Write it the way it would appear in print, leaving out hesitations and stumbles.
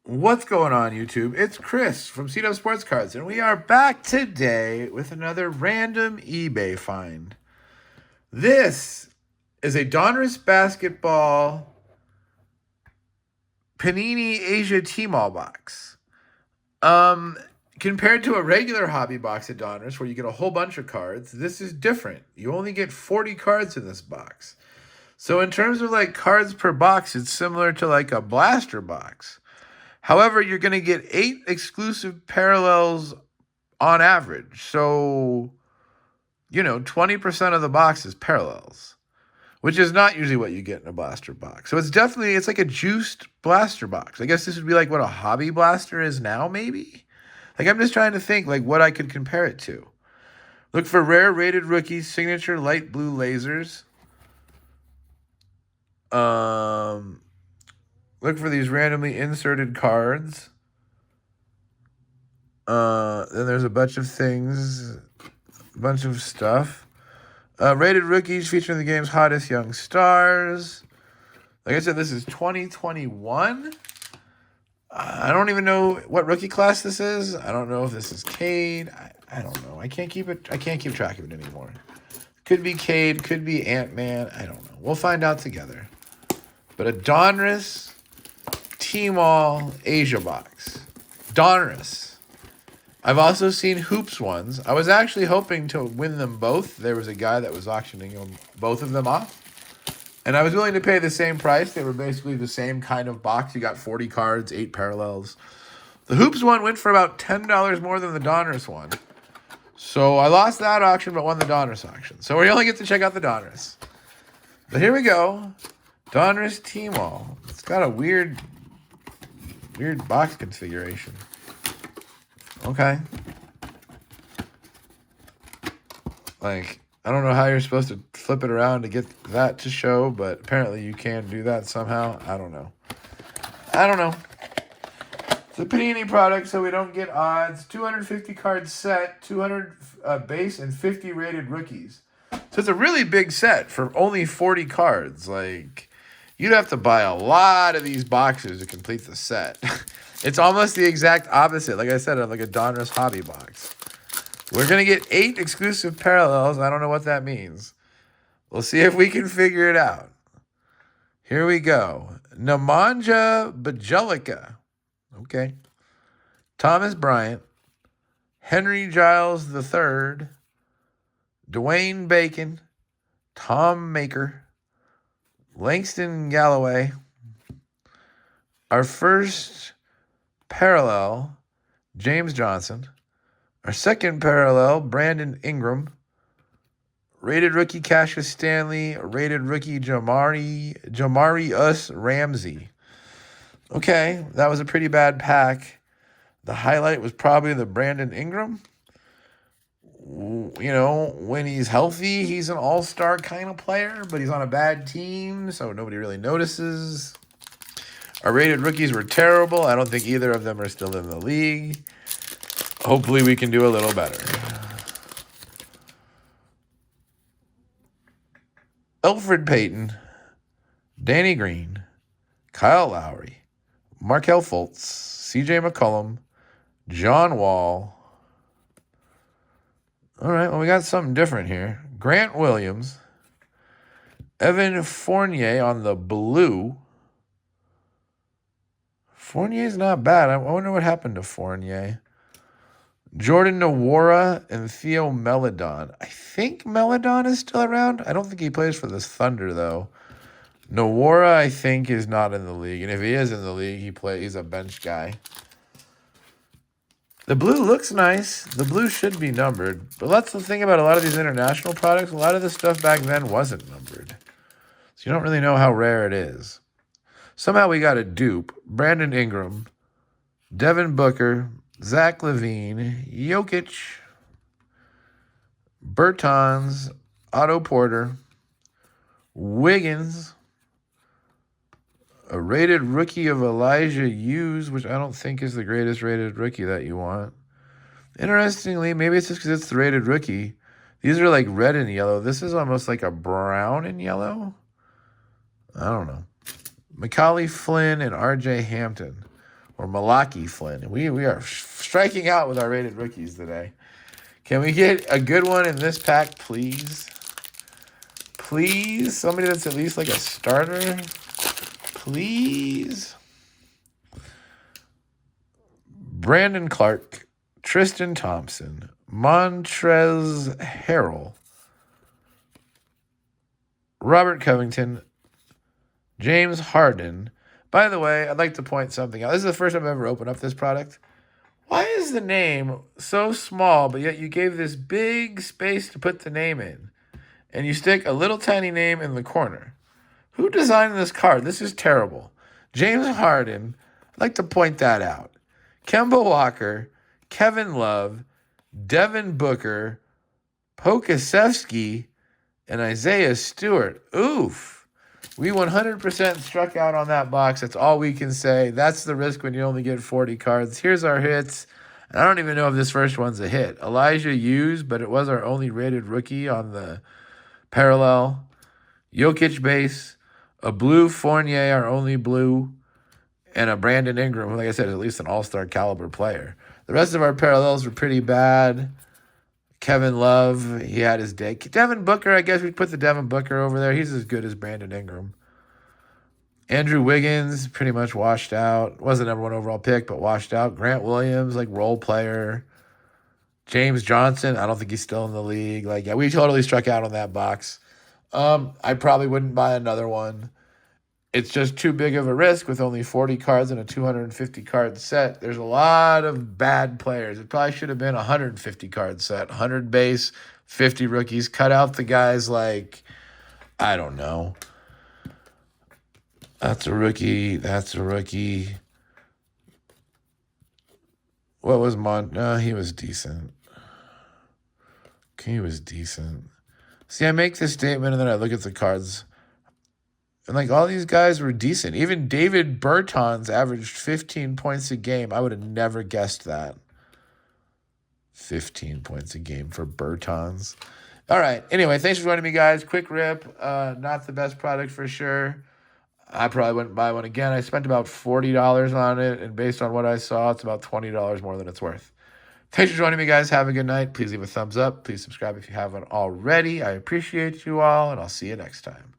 What's going on, YouTube? It's Chris from CW Sports Cards, and we are back today with another random eBay find. This is a Donruss Basketball Panini Asia Tmall box. Compared to a regular hobby box at Donruss where you get a whole bunch of cards, this is different. You only get 40 cards in this box. So in terms of like cards per box, it's similar to like a blaster box. However, you're going to get 8 exclusive parallels on average. So, 20% of the box is parallels, which is not usually what you get in a blaster box. So it's like a juiced blaster box. I guess this would be like what a hobby blaster is now, maybe? Like, I'm just trying to think like what I could compare it to. Look for rare rated rookies, signature light blue lasers. Look for these randomly inserted cards. Then there's a bunch of things, a bunch of stuff. Rated rookies featuring the game's hottest young stars. Like I said, this is 2021. I don't even know what rookie class this is. I don't know if this is Cade. I don't know. I can't keep track of it anymore. Could be Cade, could be Ant-Man. I don't know. We'll find out together. But a Donruss Tmall Asia box. Donruss. I've also seen Hoops ones. I was actually hoping to win them both. There was a guy that was auctioning both of them off. And I was willing to pay the same price. They were basically the same kind of box. You got 40 cards, 8 parallels. The Hoops one went for about $10 more than the Donruss one. So I lost that auction but won the Donruss auction. So we only get to check out the Donruss. But here we go. Donruss Tmall. It's got a weird box configuration. Okay. Like, I don't know how you're supposed to flip it around to get that to show, but apparently you can do that somehow. I don't know. It's a Panini product, so we don't get odds. 250 card set, 200 base, and 50 rated rookies. So it's a really big set for only 40 cards. Like, you'd have to buy a lot of these boxes to complete the set. It's almost the exact opposite, like I said, of like a Donruss hobby box. We're going to get 8 exclusive parallels. I don't know what that means. We'll see if we can figure it out. Here we go. Nemanja Bjelica. Okay. Thomas Bryant. Henry Giles III. Dwayne Bacon. Tom Maker. Langston Galloway. Our first parallel, James Johnson. Our second parallel, Brandon Ingram. Rated rookie, Cassius Stanley. Rated rookie, Jamari Ramsey. Okay, that was a pretty bad pack. The highlight was probably the Brandon Ingram. When he's healthy, he's an all-star kind of player, but he's on a bad team, so nobody really notices. Our rated rookies were terrible. I don't think either of them are still in the league. Hopefully we can do a little better. Elfrid Payton, Danny Green, Kyle Lowry, Markelle Fultz, CJ McCollum, John Wall. All right, well, we got something different here. Grant Williams, Evan Fournier on the blue. Fournier's not bad. I wonder what happened to Fournier. Jordan Nwora and Theo Meledon. I think Meledon is still around. I don't think he plays for this Thunder, though. Nwora, I think, is not in the league. And if he is in the league, he's a bench guy. The blue looks nice. The blue should be numbered. But that's the thing about a lot of these international products. A lot of the stuff back then wasn't numbered. So you don't really know how rare it is. Somehow we got a dupe. Brandon Ingram, Devin Booker, Zach LaVine, Jokic, Bertans, Otto Porter, Wiggins, a rated rookie of Elijah Hughes, which I don't think is the greatest rated rookie that you want. Interestingly, maybe it's just because it's the rated rookie. These are like red and yellow. This is almost like a brown and yellow. I don't know. Macaulay Flynn and R.J. Hampton. or Malaki Flynn. We are striking out with our rated rookies today. Can we get a good one in this pack, please? Please? Somebody that's at least like a starter? Please? Brandon Clark, Tristan Thompson, Montrezl Harrell, Robert Covington, James Harden. By the way, I'd like to point something out. This is the first time I've ever opened up this product. Why is the name so small, but yet you gave this big space to put the name in? And you stick a little tiny name in the corner. Who designed this card? This is terrible. James Harden, I'd like to point that out. Kemba Walker, Kevin Love, Devin Booker, Pokasevsky, and Isaiah Stewart. Oof. We 100% struck out on that box. That's all we can say. That's the risk when you only get 40 cards. Here's our hits. And I don't even know if this first one's a hit. Elijah Hughes, but it was our only rated rookie on the parallel. Jokic base. A blue Fournier, our only blue. And a Brandon Ingram, who, like I said, is at least an all-star caliber player. The rest of our parallels were pretty bad. Kevin Love, he had his day. Devin Booker, I guess we'd put the Devin Booker over there. He's as good as Brandon Ingram. Andrew Wiggins, pretty much washed out. Wasn't number one overall pick, but washed out. Grant Williams, like role player. James Johnson, I don't think he's still in the league. Like, yeah, we totally struck out on that box. I probably wouldn't buy another one. It's just too big of a risk with only 40 cards in a 250 card set. There's a lot of bad players. It probably should have been a 150 card set. 100 base, 50 rookies. Cut out the guys like, I don't know. That's a rookie. That's a rookie. What was No, he was decent. He was decent. See, I make this statement and then I look at the cards. And, like, all these guys were decent. Even David Bertans averaged 15 points a game. I would have never guessed that. 15 points a game for Bertans. All right. Anyway, thanks for joining me, guys. Quick rip. Not the best product for sure. I probably wouldn't buy one again. I spent about $40 on it, and based on what I saw, it's about $20 more than it's worth. Thanks for joining me, guys. Have a good night. Please leave a thumbs up. Please subscribe if you haven't already. I appreciate you all, and I'll see you next time.